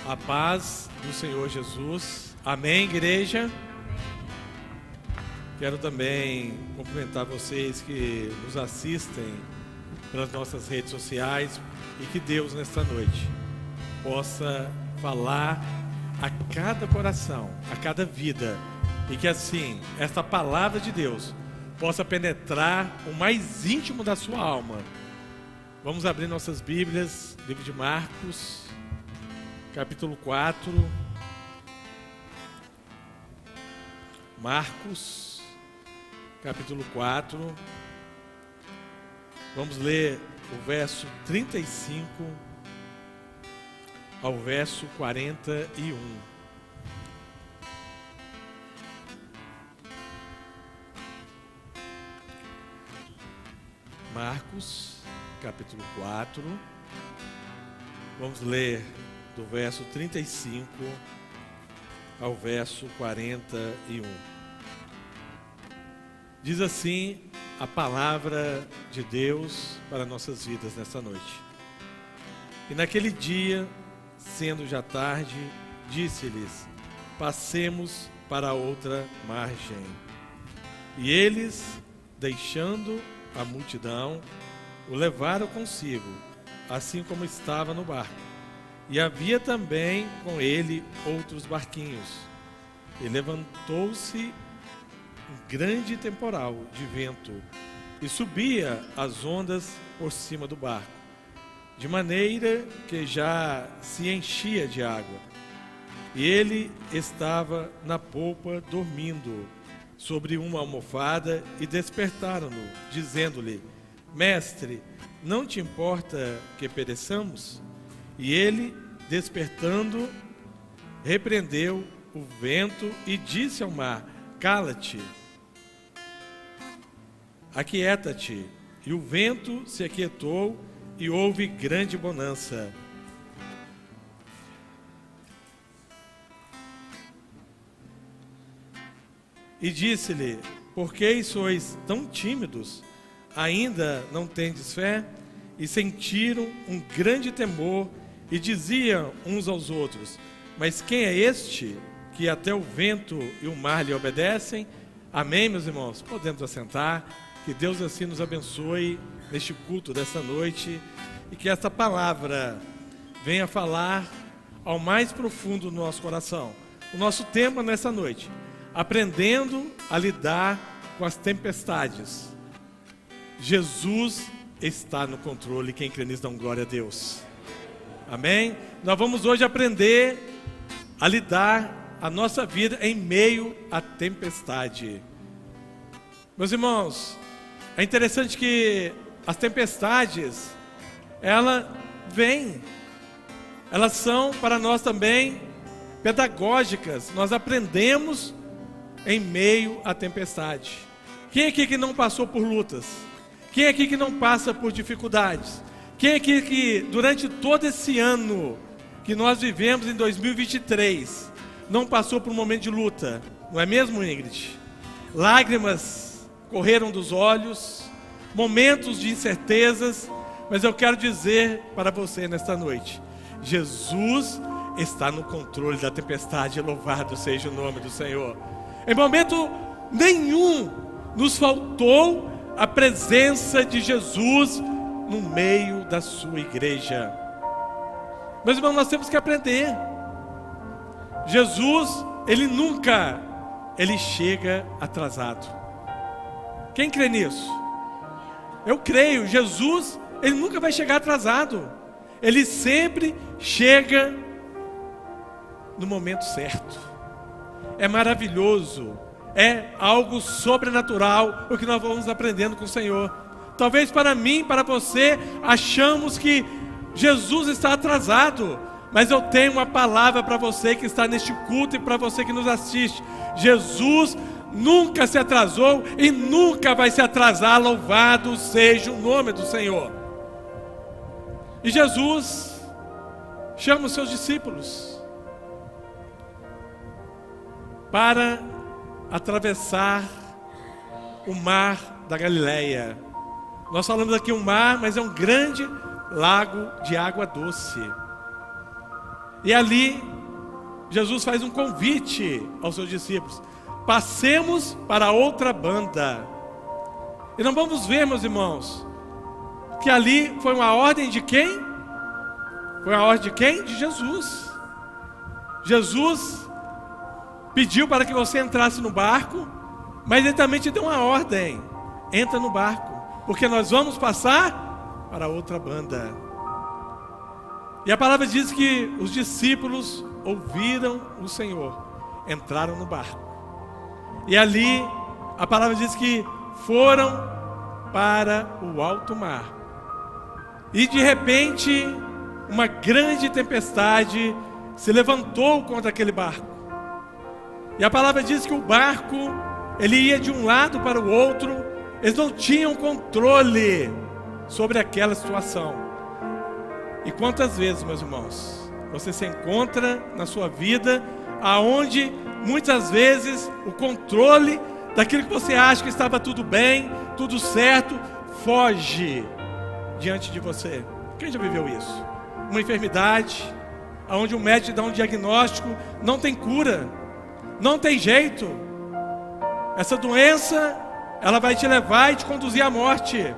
A paz do Senhor Jesus. Amém, igreja? Quero também cumprimentar vocês que nos assistem pelas nossas redes sociais e que Deus, nesta noite, possa falar a cada coração, a cada vida, e que assim, esta palavra de Deus possa penetrar o mais íntimo da sua alma. Vamos abrir nossas Bíblias, livro de Marcos, capítulo 4. Marcos, capítulo 4. Vamos ler o verso 35 ao verso 41. Marcos, capítulo 4. Vamos ler do verso 35 ao verso 41. Diz assim a palavra de Deus para nossas vidas nesta noite. E naquele dia, sendo já tarde, disse-lhes: passemos para outra margem. E eles, deixando a multidão, o levaram consigo, assim como estava no barco. E havia também com ele outros barquinhos. E levantou-se um grande temporal de vento, e subia as ondas por cima do barco, de maneira que já se enchia de água. E ele estava na polpa dormindo sobre uma almofada, e despertaram-no, dizendo-lhe: Mestre, não te importa que pereçamos? E ele, despertando, repreendeu o vento e disse ao mar: Cala-te, aquieta-te. E o vento se aquietou, e houve grande bonança. E disse-lhe: Por que sois tão tímidos? Ainda não tendes fé? E sentiram um grande temor, e diziam uns aos outros: Mas quem é este que até o vento e o mar lhe obedecem? Amém, meus irmãos? Podemos assentar. Que Deus assim nos abençoe neste culto desta noite, e que esta palavra venha falar ao mais profundo do nosso coração. O nosso tema nessa noite: aprendendo a lidar com as tempestades. Jesus está no controle. Quem crê nisso, dá glória a Deus. Amém? Nós vamos hoje aprender a lidar a nossa vida em meio à tempestade. Meus irmãos, é interessante que as tempestades, elas são para nós também pedagógicas. Nós aprendemos em meio à tempestade. Quem aqui que não passou por lutas? Quem aqui que não passa por dificuldades? Quem aqui que durante todo esse ano que nós vivemos em 2023 não passou por um momento de luta? Não é mesmo, Ingrid? Lágrimas correram dos olhos, momentos de incertezas, mas eu quero dizer para você nesta noite: Jesus está no controle da tempestade. Louvado seja o nome do Senhor. Em momento nenhum nos faltou a presença de Jesus no meio da sua igreja. Meus irmãos, nós temos que aprender. Jesus, ele chega atrasado. Quem crê nisso? Eu creio. Jesus, ele nunca vai chegar atrasado. Ele sempre chega no momento certo. É maravilhoso, é algo sobrenatural o que nós vamos aprendendo com o Senhor. Talvez para mim, para você, achamos que Jesus está atrasado, mas eu tenho uma palavra para você que está neste culto e para você que nos assiste. Jesus nunca se atrasou e nunca vai se atrasar. Louvado seja o nome do Senhor. E Jesus chama os seus discípulos para atravessar o mar da Galileia. Nós falamos aqui um mar, mas é um grande lago de água doce. E ali, Jesus faz um convite aos seus discípulos: passemos para a outra banda. E nós vamos ver, meus irmãos, que ali foi uma ordem de quem? Foi a ordem de quem? De Jesus. Jesus pediu para que você entrasse no barco, mas Ele também te deu uma ordem: entra no barco, porque nós vamos passar para outra banda. E a palavra diz que os discípulos ouviram o Senhor, entraram no barco. E ali, a palavra diz que foram para o alto mar. E de repente, uma grande tempestade se levantou contra aquele barco. E a palavra diz que o barco, ele ia de um lado para o outro. Eles não tinham controle sobre aquela situação. E quantas vezes, meus irmãos, você se encontra na sua vida aonde muitas vezes o controle daquilo que você acha que estava tudo bem, tudo certo, foge diante de você. Quem já viveu isso? Uma enfermidade, onde o médico dá um diagnóstico, não tem cura, não tem jeito. Essa doença, ela vai te levar e te conduzir à morte.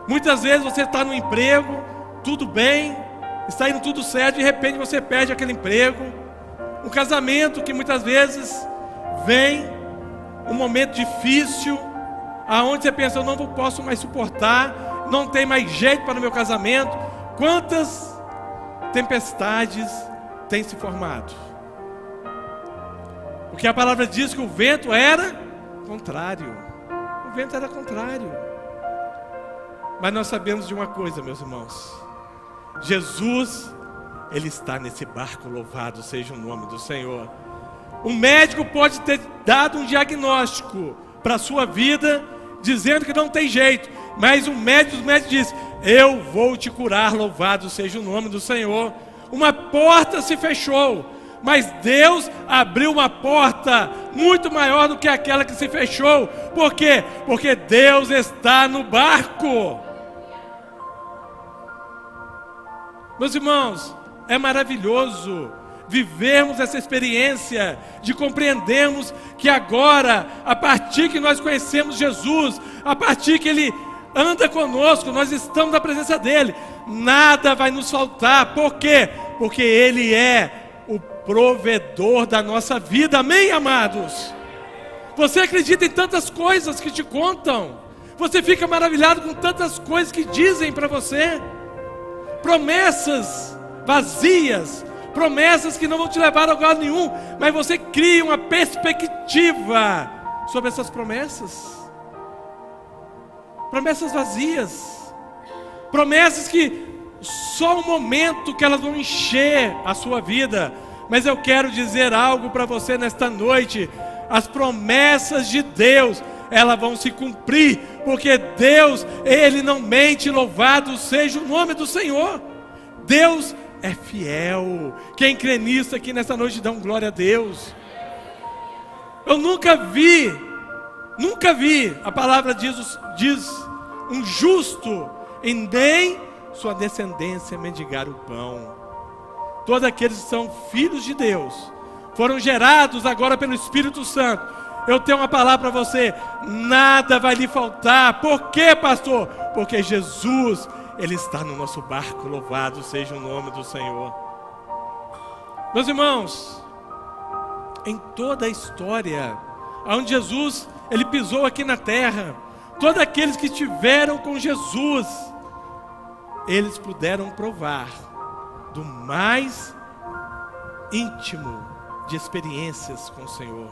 Muitas vezes você está no emprego, tudo bem, está indo tudo certo, de repente você perde aquele emprego. Um casamento que muitas vezes vem um momento difícil, aonde você pensa: eu não posso mais suportar, não tem mais jeito para o meu casamento. Quantas tempestades têm se formado? Porque a palavra diz que o vento era contrário. O vento era contrário. Mas nós sabemos de uma coisa, meus irmãos: Jesus, Ele está nesse barco, louvado seja o nome do Senhor. O médico pode ter dado um diagnóstico para a sua vida, dizendo que não tem jeito, mas o médico diz: eu vou te curar, louvado seja o nome do Senhor. Uma porta se fechou, mas Deus abriu uma porta muito maior do que aquela que se fechou. Por quê? Porque Deus está no barco. Meus irmãos, é maravilhoso vivermos essa experiência de compreendermos que agora, a partir que nós conhecemos Jesus, a partir que Ele anda conosco, nós estamos na presença dEle, nada vai nos faltar. Por quê? Porque Ele é o provedor da nossa vida. Amém, amados? Você acredita em tantas coisas que te contam, você fica maravilhado com tantas coisas que dizem para você, promessas vazias, promessas que não vão te levar a lugar nenhum, mas você cria uma perspectiva sobre essas promessas. Promessas vazias, promessas que só um momento que elas vão encher a sua vida. Mas eu quero dizer algo para você nesta noite: as promessas de Deus, elas vão se cumprir, porque Deus, Ele não mente, louvado seja o nome do Senhor. Deus é fiel. Quem crê nisso aqui nessa noite, dá um glória a Deus. Eu nunca vi, a palavra diz um justo e nem sua descendência mendigar o pão. Todos aqueles que são filhos de Deus, foram gerados agora pelo Espírito Santo. Eu tenho uma palavra para você: nada vai lhe faltar. Por quê, pastor? Porque Jesus, Ele está no nosso barco, louvado seja o nome do Senhor. Meus irmãos, em toda a história onde Jesus, Ele pisou aqui na terra, todos aqueles que estiveram com Jesus, eles puderam provar do mais íntimo de experiências com o Senhor.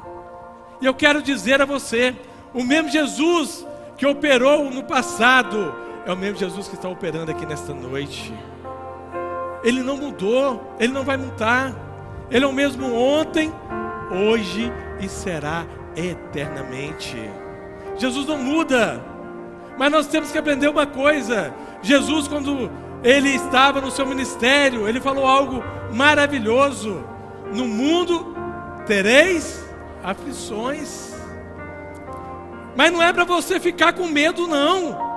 E eu quero dizer a você: o mesmo Jesus que operou no passado é o mesmo Jesus que está operando aqui nesta noite. Ele não mudou, Ele não vai mudar. Ele é o mesmo ontem, hoje e será eternamente. Jesus não muda. Mas nós temos que aprender uma coisa: Jesus, quando Ele estava no seu ministério, Ele falou algo maravilhoso: no mundo tereis aflições. Mas não é para você ficar com medo, não.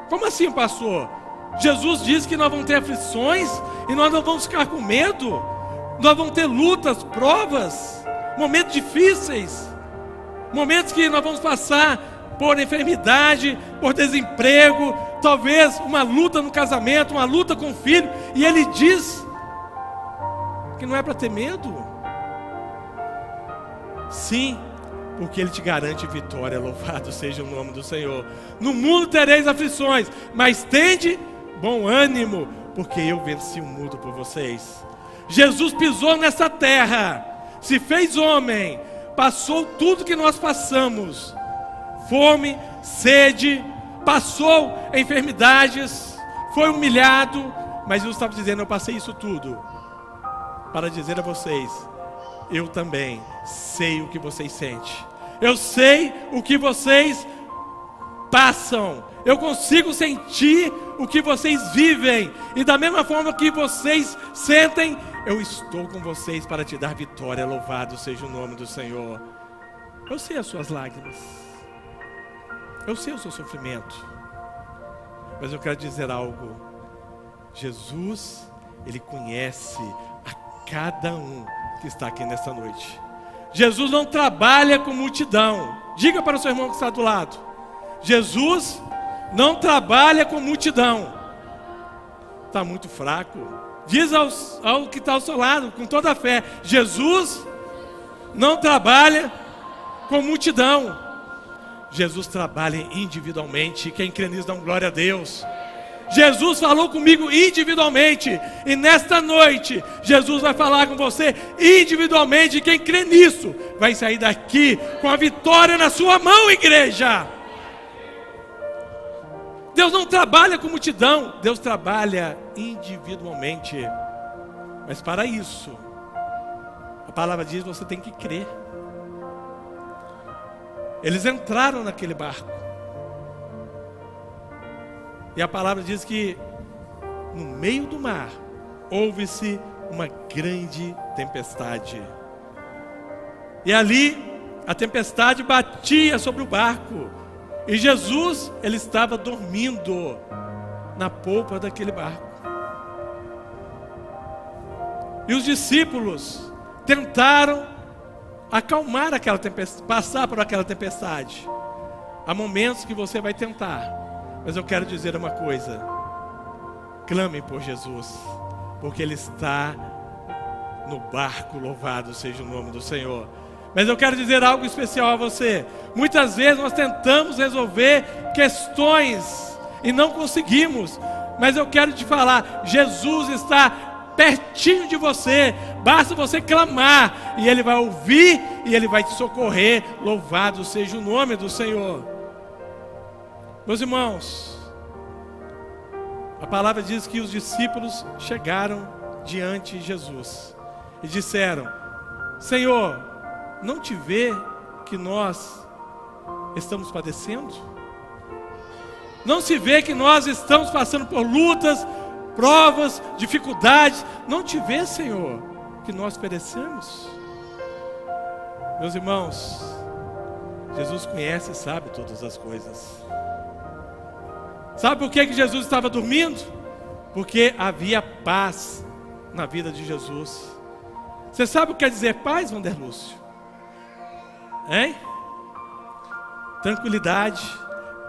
Como assim, pastor? Jesus disse que nós vamos ter aflições e nós não vamos ficar com medo? Nós vamos ter lutas, provas, momentos difíceis, momentos que nós vamos passar por enfermidade, por desemprego, talvez uma luta no casamento, uma luta com o filho. E ele diz que não é para ter medo. Sim, porque ele te garante vitória. Louvado seja o nome do Senhor. No mundo tereis aflições, mas tende bom ânimo, porque eu venci o mundo por vocês. Jesus pisou nessa terra, se fez homem, passou tudo que nós passamos, fome, sede, passou enfermidades, foi humilhado, mas Jesus estava dizendo: eu passei isso tudo para dizer a vocês: eu também sei o que vocês sentem, eu sei o que vocês passam, eu consigo sentir o que vocês vivem, e da mesma forma que vocês sentem, eu estou com vocês para te dar vitória. Louvado seja o nome do Senhor. Eu sei as suas lágrimas, eu sei o seu sofrimento, mas eu quero dizer algo: Jesus, Ele conhece a cada um que está aqui nesta noite. Jesus não trabalha com multidão. Diga para o seu irmão que está do lado: Jesus não trabalha com multidão. Está muito fraco. Diz ao que está ao seu lado, com toda a fé: Jesus não trabalha com multidão. Jesus trabalha individualmente. Quem crê nisso, dá uma glória a Deus. Jesus falou comigo individualmente, e nesta noite Jesus vai falar com você individualmente. Quem crê nisso vai sair daqui com a vitória na sua mão, igreja. Deus não trabalha com multidão, Deus trabalha individualmente. Mas para isso, a palavra diz: você tem que crer. Eles entraram naquele barco, e a palavra diz que no meio do mar houve-se uma grande tempestade. E ali a tempestade batia sobre o barco, e Jesus, ele estava dormindo na polpa daquele barco. E os discípulos tentaram acalmar aquela tempestade, passar por aquela tempestade. Há momentos que você vai tentar, mas eu quero dizer uma coisa: clame por Jesus, porque Ele está no barco. Louvado seja o nome do Senhor. Mas eu quero dizer algo especial a você. Muitas vezes nós tentamos resolver questões e não conseguimos, mas eu quero te falar: Jesus está pertinho de você, basta você clamar, e Ele vai ouvir, e Ele vai te socorrer. Louvado seja o nome do Senhor. Meus irmãos, a palavra diz que os discípulos chegaram diante de Jesus e disseram: Senhor, não te vê que nós estamos padecendo? Não se vê que nós estamos passando por lutas, provas, dificuldades? Não te vê, Senhor, que nós perecemos? Meus irmãos, Jesus conhece e sabe todas as coisas. Sabe por que Jesus estava dormindo? Porque havia paz na vida de Jesus. Você sabe o que quer dizer paz, Wanderlúcio? Hein? Tranquilidade.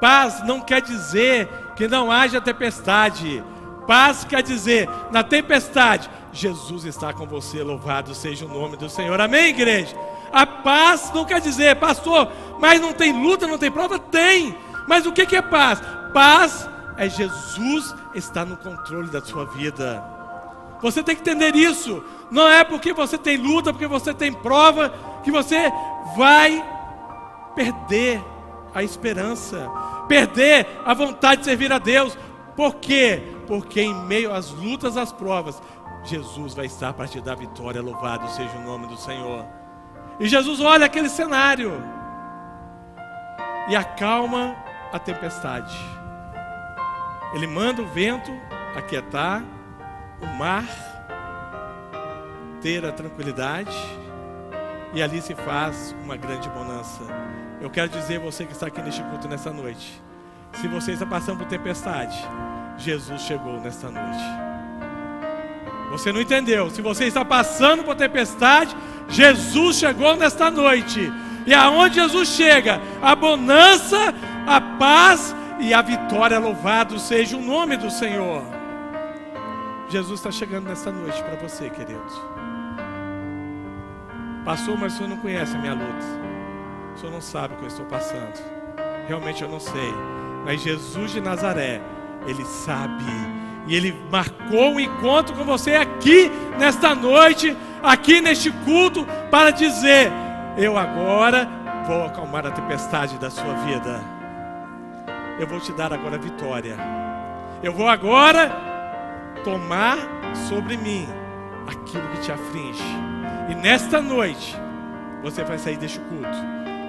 Paz não quer dizer que não haja tempestade. Paz quer dizer, na tempestade, Jesus está com você. Louvado seja o nome do Senhor. Amém, igreja? A paz não quer dizer: pastor, mas não tem luta, não tem prova? Tem. Mas o que é paz? Paz é Jesus estar no controle da sua vida. Você tem que entender isso. Não é porque você tem luta, porque você tem prova, que você vai perder a esperança, perder a vontade de servir a Deus. Por quê? Porque em meio às lutas, às provas, Jesus vai estar para te dar vitória. Louvado seja o nome do Senhor. E Jesus olha aquele cenário e acalma a tempestade. Ele manda o vento aquietar, o mar ter a tranquilidade, e ali se faz uma grande bonança. Eu quero dizer a você que está aqui neste culto nessa noite: se você está passando por tempestade, Jesus chegou nesta noite. Você não entendeu. Se você está passando por tempestade, Jesus chegou nesta noite. E aonde Jesus chega, a bonança, a paz e a vitória, louvado seja o nome do Senhor. Jesus está chegando nesta noite para você, querido. Pastor, mas o senhor não conhece a minha luta. O senhor não sabe o que eu estou passando. Realmente eu não sei. Mas Jesus de Nazaré, Ele sabe. E Ele marcou um encontro com você aqui nesta noite, aqui neste culto, para dizer: eu agora vou acalmar a tempestade da sua vida. Eu vou te dar agora a vitória. Eu vou agora tomar sobre mim aquilo que te aflige. E nesta noite, você vai sair deste culto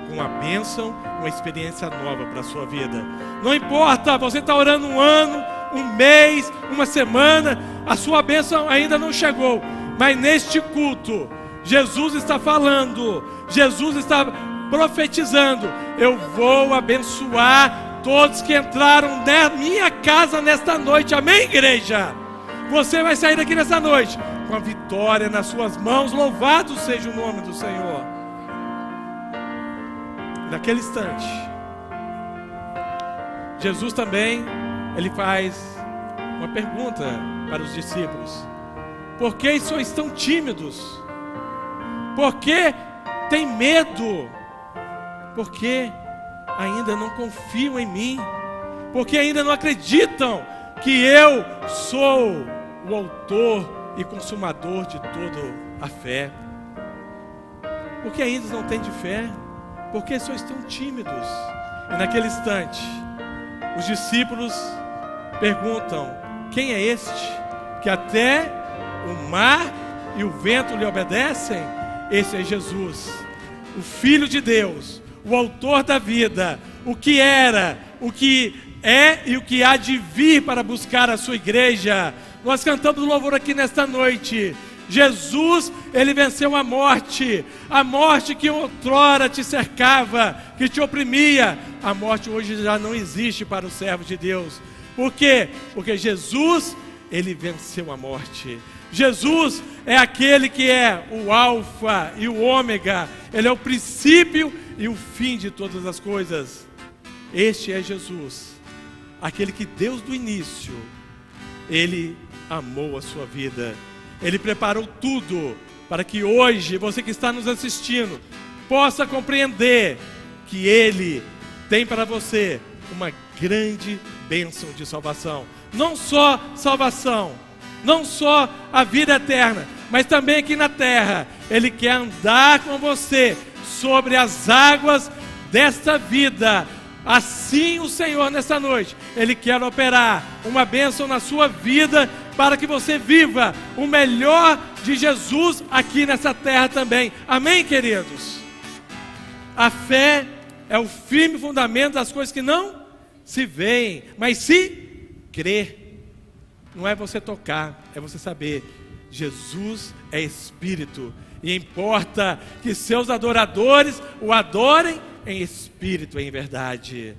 com uma bênção, uma experiência nova para a sua vida. Não importa, você está orando um ano, um mês, uma semana, a sua bênção ainda não chegou. Mas neste culto, Jesus está falando, Jesus está profetizando: eu vou abençoar todos que entraram na minha casa nesta noite. Amém, igreja? Você vai sair daqui nessa noite com a vitória nas suas mãos. Louvado seja o nome do Senhor. Naquele instante, Jesus também, Ele faz uma pergunta para os discípulos: por que sois tão tímidos? Por que tem medo? Por que ainda não confiam em mim? Por que ainda não acreditam que eu sou o autor e consumador de toda a fé? Por que ainda não têm de fé? Por que sois tão tímidos? E naquele instante, os discípulos perguntam: quem é este que até o mar e o vento lhe obedecem? Esse é Jesus, o Filho de Deus, o autor da vida, o que era, o que é e o que há de vir para buscar a sua igreja. Nós cantamos louvor aqui nesta noite. Jesus, Ele venceu a morte que outrora te cercava, que te oprimia. A morte hoje já não existe para os servos de Deus. Por quê? Porque Jesus, Ele venceu a morte. Jesus é aquele que é o alfa e o ômega. Ele é o princípio e o fim de todas as coisas. Este é Jesus, aquele que desde o início, Ele amou a sua vida. Ele preparou tudo para que hoje, você que está nos assistindo, possa compreender que Ele tem para você uma grande bênção de salvação. Não só salvação, não só a vida eterna, mas também aqui na terra. Ele quer andar com você sobre as águas desta vida. Assim o Senhor nessa noite, Ele quer operar uma bênção na sua vida, para que você viva o melhor de Jesus aqui nessa terra também. Amém, queridos? A fé é o firme fundamento das coisas que não se veem, mas se crer. Não é você tocar, é você saber: Jesus é Espírito, e importa que seus adoradores o adorem em espírito e em verdade.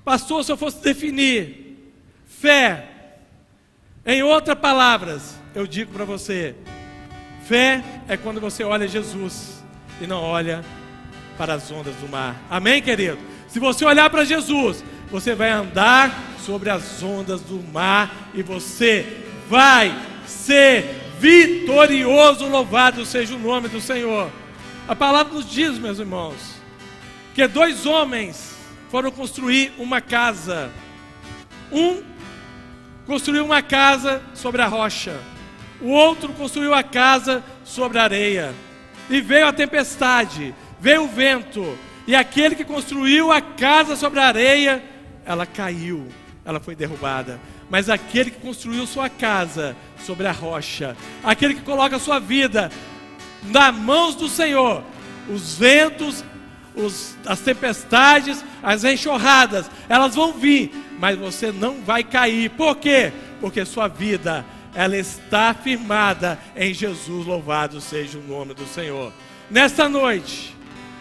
Pastor, se eu fosse definir fé em outras palavras, eu digo para você: fé é quando você olha Jesus e não olha para as ondas do mar. Amém, querido? Se você olhar para Jesus, você vai andar sobre as ondas do mar e você vai ser vitorioso. Louvado seja o nome do Senhor. A palavra nos diz, meus irmãos, que 2 homens foram construir uma casa. Um construiu uma casa sobre a rocha, o outro construiu a casa sobre a areia. E veio a tempestade, veio o vento, e aquele que construiu a casa sobre a areia, ela caiu, ela foi derrubada. Mas aquele que construiu sua casa sobre a rocha, aquele que coloca a sua vida nas mãos do Senhor, os ventos, as tempestades, as enxurradas, elas vão vir, mas você não vai cair. Por quê? Porque sua vida, ela está firmada em Jesus. Louvado seja o nome do Senhor. Nesta noite,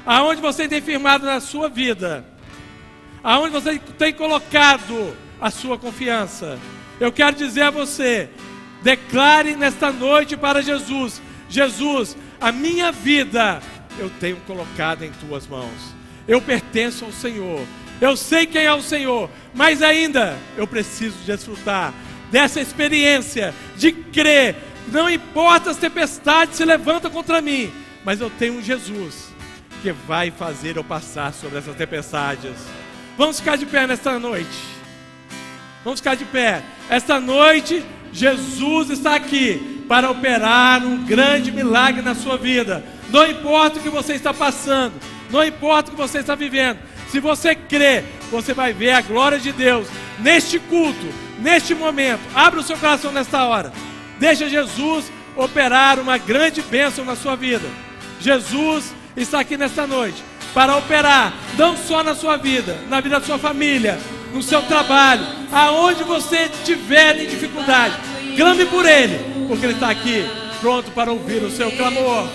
aonde você tem firmado na sua vida, aonde você tem colocado a sua confiança, eu quero dizer a você: Declare nesta noite para Jesus: Jesus, a minha vida eu tenho colocado em tuas mãos. Eu pertenço ao Senhor. Eu sei quem é o Senhor, mas ainda eu preciso desfrutar dessa experiência de crer. Não importa as tempestades se levantam contra mim, mas eu tenho um Jesus que vai fazer eu passar sobre essas tempestades. Vamos ficar de pé nesta noite. Vamos ficar de pé. Esta noite Jesus está aqui para operar um grande milagre na sua vida. Não importa o que você está passando, não importa o que você está vivendo, se você crê, você vai ver a glória de Deus neste culto, neste momento. Abra o seu coração nesta hora. Deixa Jesus operar uma grande bênção na sua vida. Jesus está aqui nesta noite para operar, não só na sua vida, na vida da sua família, no seu trabalho, aonde você estiver em dificuldade. Clame por Ele, porque Ele está aqui, pronto para ouvir o seu clamor.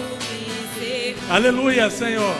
Aleluia, Senhor.